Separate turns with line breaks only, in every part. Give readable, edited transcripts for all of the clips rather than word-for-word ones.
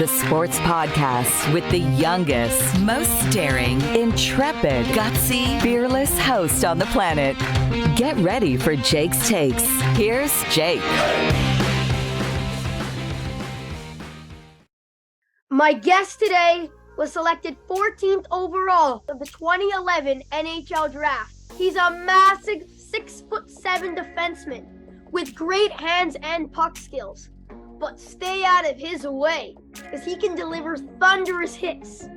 the sports podcast with the youngest, most daring, intrepid, gutsy, fearless host on the planet. Get ready for Jake's Takes. Here's Jake.
My guest today was selected 14th overall of the 2011 NHL Draft. He's a massive 6'7" defenseman with great hands and puck skills. But stay out of his way, because he can deliver thunderous hits.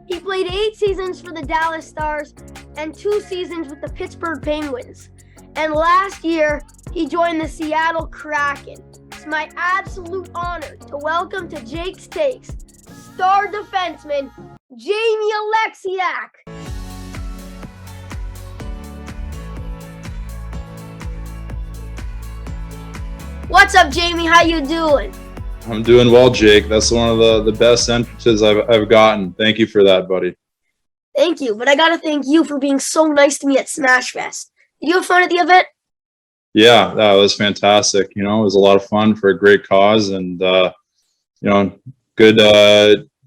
He played 8 seasons for the Dallas Stars and 2 seasons with the Pittsburgh Penguins. And last year, he joined the Seattle Kraken. It's my absolute honor to welcome to Jake's Takes star defenseman Jamie Oleksiak. What's up, Jamie? How you doing?
I'm doing well, Jake. That's one of the best entrances I've gotten. Thank you for that, buddy.
Thank you, but I gotta thank you for being so nice to me at Smash Fest. Did you have fun at the event?
Yeah, that was fantastic. You know, it was a lot of fun for a great cause, and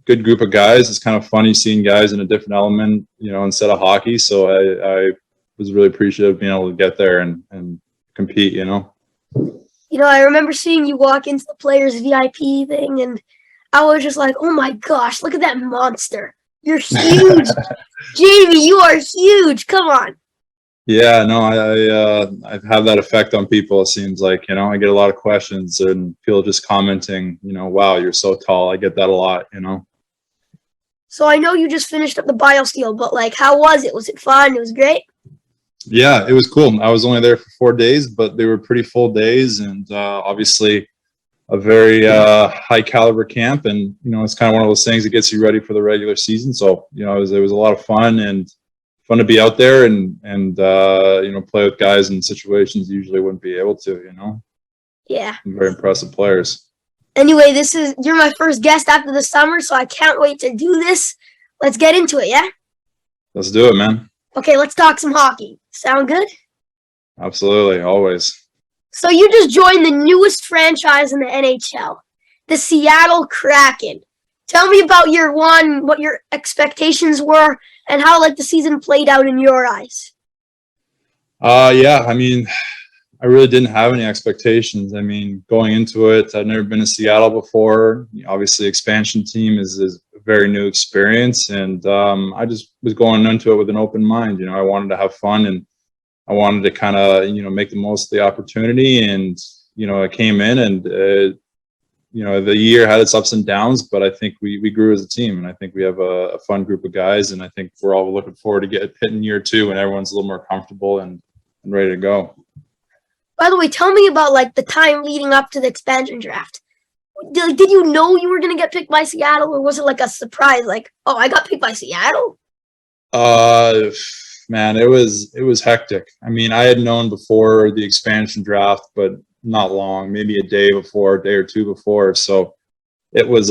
good group of guys. It's kind of funny seeing guys in a different element, instead of hockey. So I was really appreciative of being able to get there and compete.
I remember seeing you walk into the players' VIP thing, and I was just like, oh my gosh, look at that monster. You're huge. Jamie, you are huge. Come on.
Yeah, no, I have that effect on people, it seems like. I get a lot of questions and people just commenting, wow, you're so tall. I get that a lot,
So I know you just finished up the BioSteel, but how was it? Was it fun? It was great?
Yeah, it was cool. I was only there for 4 days, but they were pretty full days, and obviously a very high caliber camp. And it's kind of one of those things that gets you ready for the regular season. So it was a lot of fun and fun to be out there and play with guys in situations you usually wouldn't be able to.
Yeah,
Very impressive players.
Anyway, you're my first guest after the summer, so I can't wait to do this. Let's get into it, yeah?
Let's do it, man.
Okay, let's talk some hockey. Sound good?
Absolutely, always.
So you just joined the newest franchise in the NHL, the Seattle Kraken. Tell me about what your expectations were, and how the season played out in your eyes.
Yeah, I really didn't have any expectations. Going into it, I'd never been to Seattle before. Obviously, expansion team is a very new experience, and I just was going into it with an open mind. I wanted to have fun, and I wanted to kind of make the most of the opportunity. And I came in, and the year had its ups and downs, but I think we grew as a team, and I think we have a fun group of guys, and I think we're all looking forward to hitting year 2, and everyone's a little more comfortable and ready to go.
By the way, tell me about the time leading up to the expansion draft. Did you know you were going to get picked by Seattle, or was it a surprise? Oh, I got picked by Seattle?
Man, it was hectic. I had known before the expansion draft, but not long, maybe a day or two before. So it was,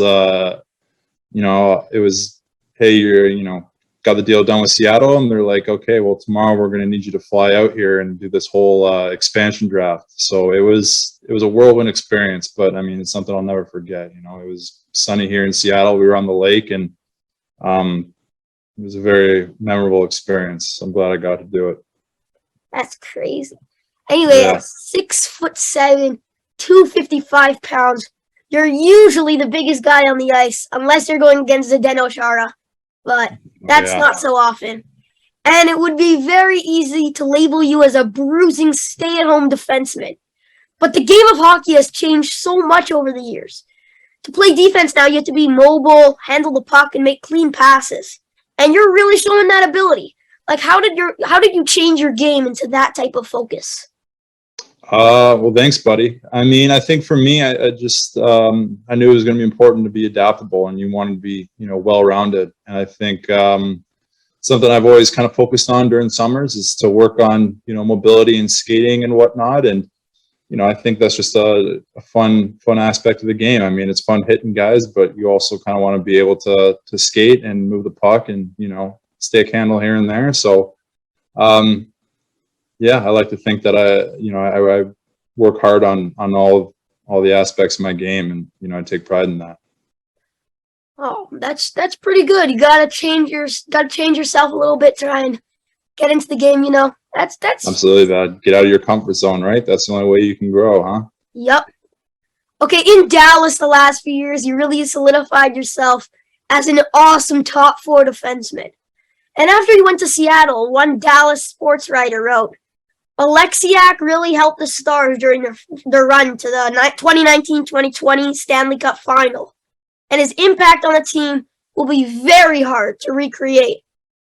hey, you're, got the deal done with Seattle, and they're like, okay, well, tomorrow we're going to need you to fly out here and do this whole expansion draft. So it was a whirlwind experience, but it's something I'll never forget. It was sunny here in Seattle. We were on the lake, and it was a very memorable experience. I'm glad I got to do it.
That's crazy. Anyway,
Yeah.
6'7", 255 pounds. You're usually the biggest guy on the ice, unless you're going against Zdeno Chara. But that's not so often. And it would be very easy to label you as a bruising stay-at-home defenseman. But the game of hockey has changed so much over the years. To play defense now, you have to be mobile, handle the puck, and make clean passes. And you're really showing that ability. How did you change your game into that type of focus?
Well, thanks, buddy. I think for me, I just I knew it was going to be important to be adaptable, and you wanted to be well-rounded. And I think something I've always kind of focused on during summers is to work on mobility and skating and whatnot. And I think that's just a fun aspect of the game. It's fun hitting guys, but you also kind of want to be able to skate and move the puck and stick handle here and there. So yeah, I like to think that I work hard on all the aspects of my game, and I take pride in that.
Oh, that's pretty good. You gotta change yourself a little bit, try and get into the game, you know. That's
Absolutely, that get out of your comfort zone, right? That's the only way you can grow, huh?
Yep. Okay, in Dallas the last few years, you really solidified yourself as an awesome top four defenseman. And after you went to Seattle, one Dallas sports writer wrote, Oleksiak really helped the Stars during their run to the 2019-2020 Stanley Cup Final, and his impact on the team will be very hard to recreate.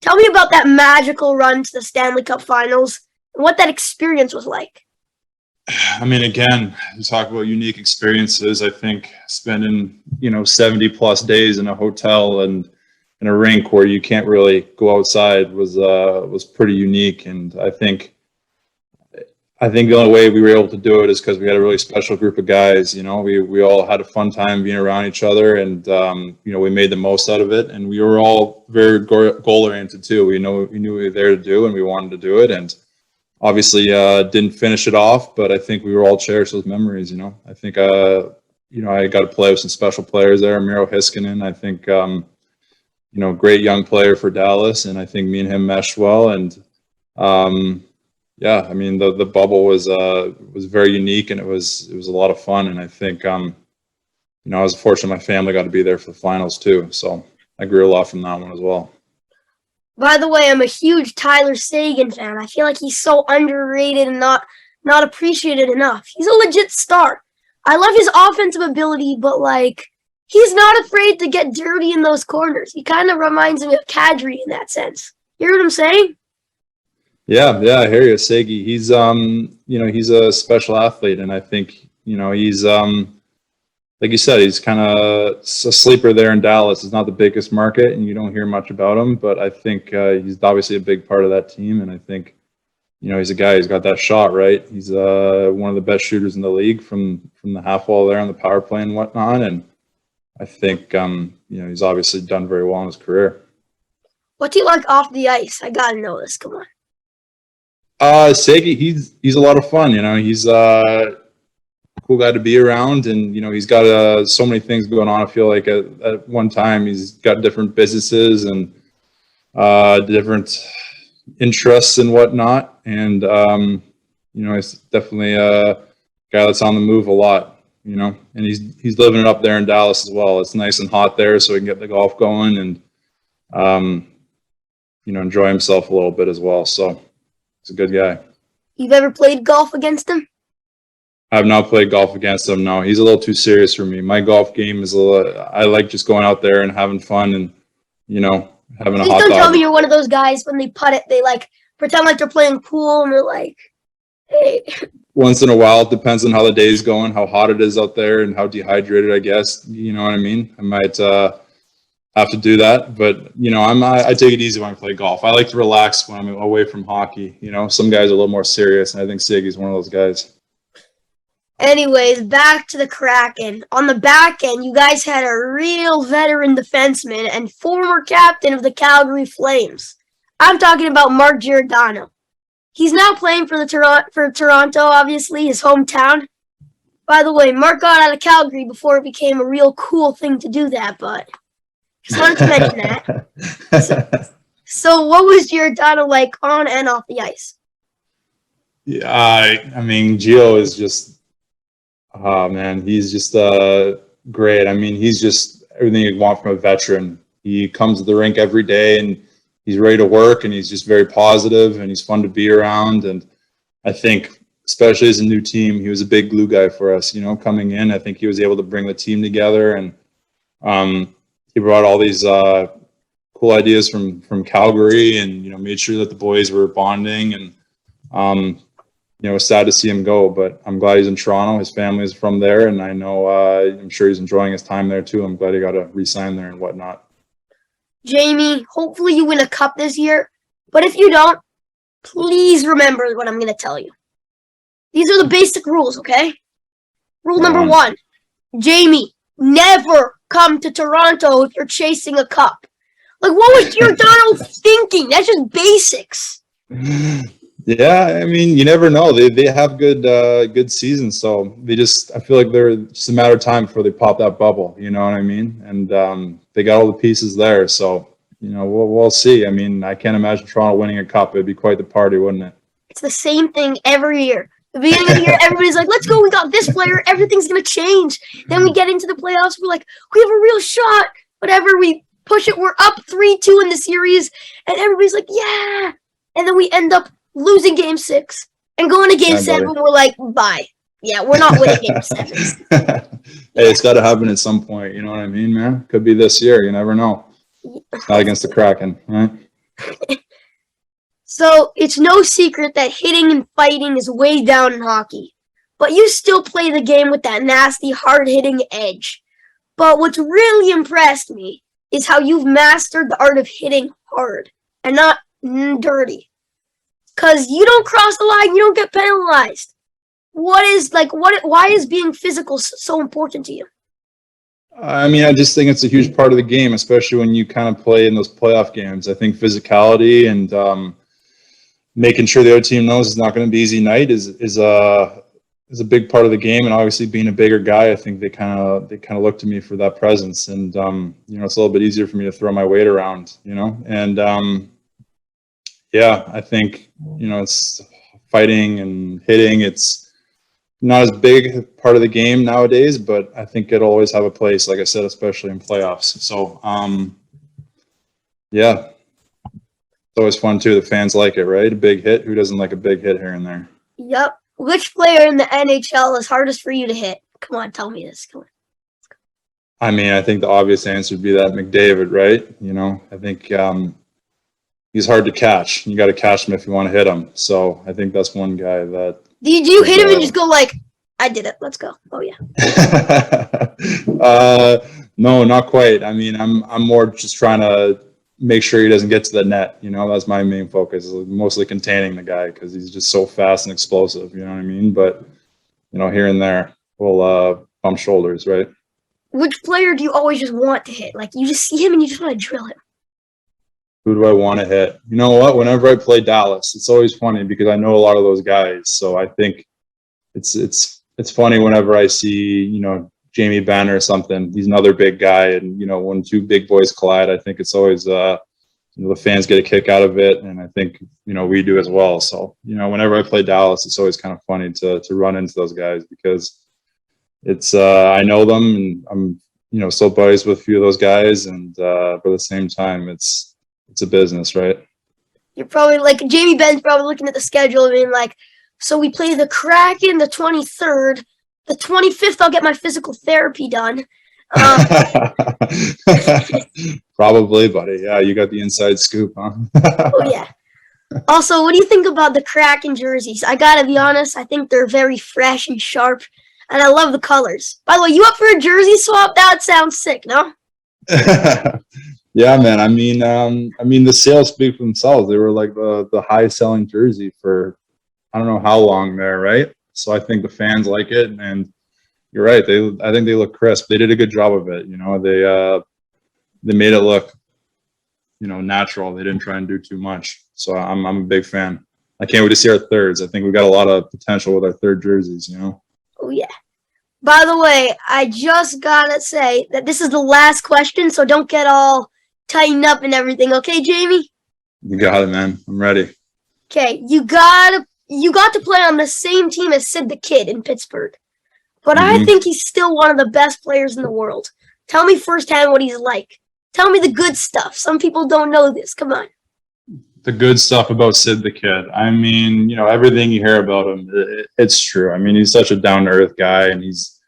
Tell me about that magical run to the Stanley Cup Finals and what that experience was like.
I mean, again, you talk about unique experiences. I think spending 70 plus days in a hotel and in a rink where you can't really go outside was pretty unique. And I think the only way we were able to do it is because we had a really special group of guys. We all had a fun time being around each other, and we made the most out of it. And we were all very goal oriented too. We knew what we were there to do, and we wanted to do it. And obviously, didn't finish it off, but I think we were all cherish those memories. I think I got to play with some special players there. Miro Heiskanen, I think great young player for Dallas, and I think me and him meshed well. And yeah, I mean the bubble was very unique, and it was a lot of fun. And I think I was fortunate my family got to be there for the finals too, so I grew a lot from that one as well.
By the way, I'm a huge Tyler Seguin fan. I feel like he's so underrated and not appreciated enough. He's a legit star. I love his offensive ability, but he's not afraid to get dirty in those corners. He kind of reminds me of Kadri in that sense. You hear what I'm saying?
Yeah, I hear you, Segi. He's he's a special athlete, and I think he's like you said, he's kind of a sleeper there in Dallas. It's not the biggest market, and you don't hear much about him, but I think he's obviously a big part of that team, and I think he's a guy who's got that shot, right? He's one of the best shooters in the league from the half wall there on the power play and whatnot, and I think he's obviously done very well in his career.
What do you like off the ice? I gotta know this. Come on.
Segi, he's a lot of fun. He's a cool guy to be around, and he's got so many things going on. I feel like at one time he's got different businesses and different interests and whatnot, and he's definitely a guy that's on the move a lot. And he's living it up there in Dallas as well. It's nice and hot there, so he can get the golf going and enjoy himself a little bit as well. So he's a good guy.
You've ever played golf against him?
I have not played golf against him. No, he's a little too serious for me. My golf game is I like just going out there and having fun and having a hot dog.
Don't tell me you're one of those guys when they putt it, they pretend like they're playing pool and they're like, hey.
Once in a while, it depends on how the day's going, how hot it is out there, and how dehydrated, I guess. You know what I mean? I might have to do that, but I take it easy when I play golf. I like to relax when I'm away from hockey. Some guys are a little more serious, and I think Siggy's one of those guys.
Anyways, back to the Kraken. On the back end, you guys had a real veteran defenseman and former captain of the Calgary Flames. I'm talking about Mark Giordano. He's now playing for Toronto, obviously, his hometown. By the way, Mark got out of Calgary before it became a real cool thing to do that, but just wanted to mention that. So what was Giordano like on and off the ice?
Yeah, I mean, Gio is just, oh man, he's just great. I mean, he's just everything you want from a veteran. He comes to the rink every day and he's ready to work, and he's just very positive, and he's fun to be around. And I think, especially as a new team, he was a big glue guy for us, coming in. I think he was able to bring the team together, and he brought all these cool ideas from Calgary, and made sure that the boys were bonding. And it was sad to see him go, but I'm glad he's in Toronto. His family is from there, and I know I'm sure he's enjoying his time there too. I'm glad he got to re-sign there and whatnot.
Jamie, hopefully you win a cup this year, but if you don't, please remember what I'm going to tell you. These are the basic rules, okay? Rule number 1, Jamie, never come to Toronto if you're chasing a cup. What was Giordano thinking? That's just basics.
Yeah, I mean, you never know. They have good seasons, so I feel like they're just a matter of time before they pop that bubble. You know what I mean? And they got all the pieces there, so we'll see. I mean, I can't imagine Toronto winning a cup. It'd be quite the party, wouldn't it?
It's the same thing every year. The beginning of the year, everybody's like, let's go, we got this player, everything's going to change. Then we get into the playoffs, we're like, we have a real shot. Whatever, we push it, we're up 3-2 in the series, and everybody's like, yeah. And then we end up losing game 6 and going to game 7, we're like, bye. Yeah, we're not winning game 7.
Hey, it's got to happen at some point, you know what I mean, man? Could be this year, you never know. It's not against the Kraken, right?
So it's no secret that hitting and fighting is way down in hockey. But you still play the game with that nasty, hard-hitting edge. But what's really impressed me is how you've mastered the art of hitting hard and not dirty. Because you don't cross the line, you don't get penalized. Why is being physical so important to you?
I mean, I just think it's a huge part of the game, especially when you kind of play in those playoff games. I think physicality and making sure the other team knows it's not going to be easy night is a big part of the game. And obviously, being a bigger guy, I think they kind of look to me for that presence. And it's a little bit easier for me to throw my weight around. And yeah, I think it's fighting and hitting. It's not as big a part of the game nowadays, but I think it'll always have a place, like I said, especially in playoffs. So, yeah, it's always fun too. The fans like it, right? A big hit. Who doesn't like a big hit here and there?
Yep. Which player in the NHL is hardest for you to hit? Come on, tell me this. Come on.
I mean, I think the obvious answer would be that McDavid, right? I think he's hard to catch. You got to catch him if you want to hit him. So I think that's one guy that.
Do you hit him and just go like, I did it, let's go? Oh yeah.
No, not quite. I mean, I'm more just trying to make sure he doesn't get to the net. That's my main focus, is mostly containing the guy because he's just so fast and explosive. You know what I mean? But here and there, we'll bump shoulders, right?
Which player do you always just want to hit? Like you just see him and you just want to drill him.
Who do I want to hit? You know what? Whenever I play Dallas, it's always funny because I know a lot of those guys. So I think it's funny whenever I see, Jamie Benn or something. He's another big guy. And, when two big boys collide, I think it's always, the fans get a kick out of it. And I think, we do as well. So, whenever I play Dallas, it's always kind of funny to run into those guys because it's, I know them and I'm, still buddies with a few of those guys. And, but at the same time, it's a business, right?
You're probably like Jamie Benn's probably looking at the schedule and being like, so we play the Kraken the 23rd, the 25th I'll get my physical therapy done.
Probably, buddy. Yeah, you got the inside scoop, huh?
Oh yeah. Also, what do you think about the Kraken jerseys? I gotta be honest, I think they're very fresh and sharp, and I love the colors. By the way, you up for a jersey swap? That sounds sick, no?
Yeah, man. I mean, the sales speak for themselves. They were like the highest selling jersey for I don't know how long there, right? So I think the fans like it, and you're right. I think they look crisp. They did a good job of it. They made it look, natural. They didn't try and do too much. So I'm a big fan. I can't wait to see our thirds. I think we got a lot of potential with our third jerseys.
Oh yeah. By the way, I just gotta say that this is the last question, so don't get all tightened up and everything. Okay, Jamie?
You got it, man. I'm ready.
Okay, you got to play on the same team as Sid the Kid in Pittsburgh. But I think he's still one of the best players in the world. Tell me firsthand what he's like. Tell me the good stuff. Some people don't know this. Come on.
The good stuff about Sid the Kid. I mean, everything you hear about him, it's true. I mean, he's such a down-to-earth guy, and he's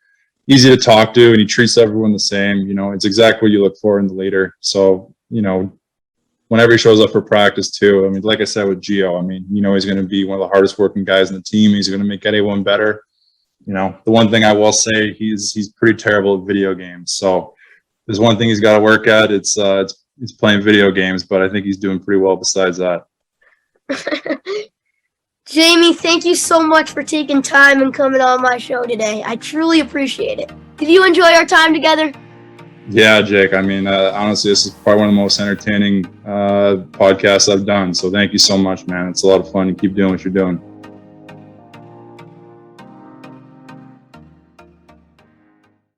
easy to talk to, and he treats everyone the same. It's exactly what you look for in the leader. So, whenever he shows up for practice too, I mean, like I said with Gio, I mean, he's going to be one of the hardest working guys in the team. He's going to make anyone better. The one thing I will say, he's pretty terrible at video games. So there's one thing he's got to work at. It's playing video games, but I think he's doing pretty well besides that.
Jamie, thank you so much for taking time and coming on my show today. I truly appreciate it. Did you enjoy our time together?
Yeah, Jake. I mean, honestly, this is probably one of the most entertaining podcasts I've done. So thank you so much, man. It's a lot of fun. You keep doing what you're doing.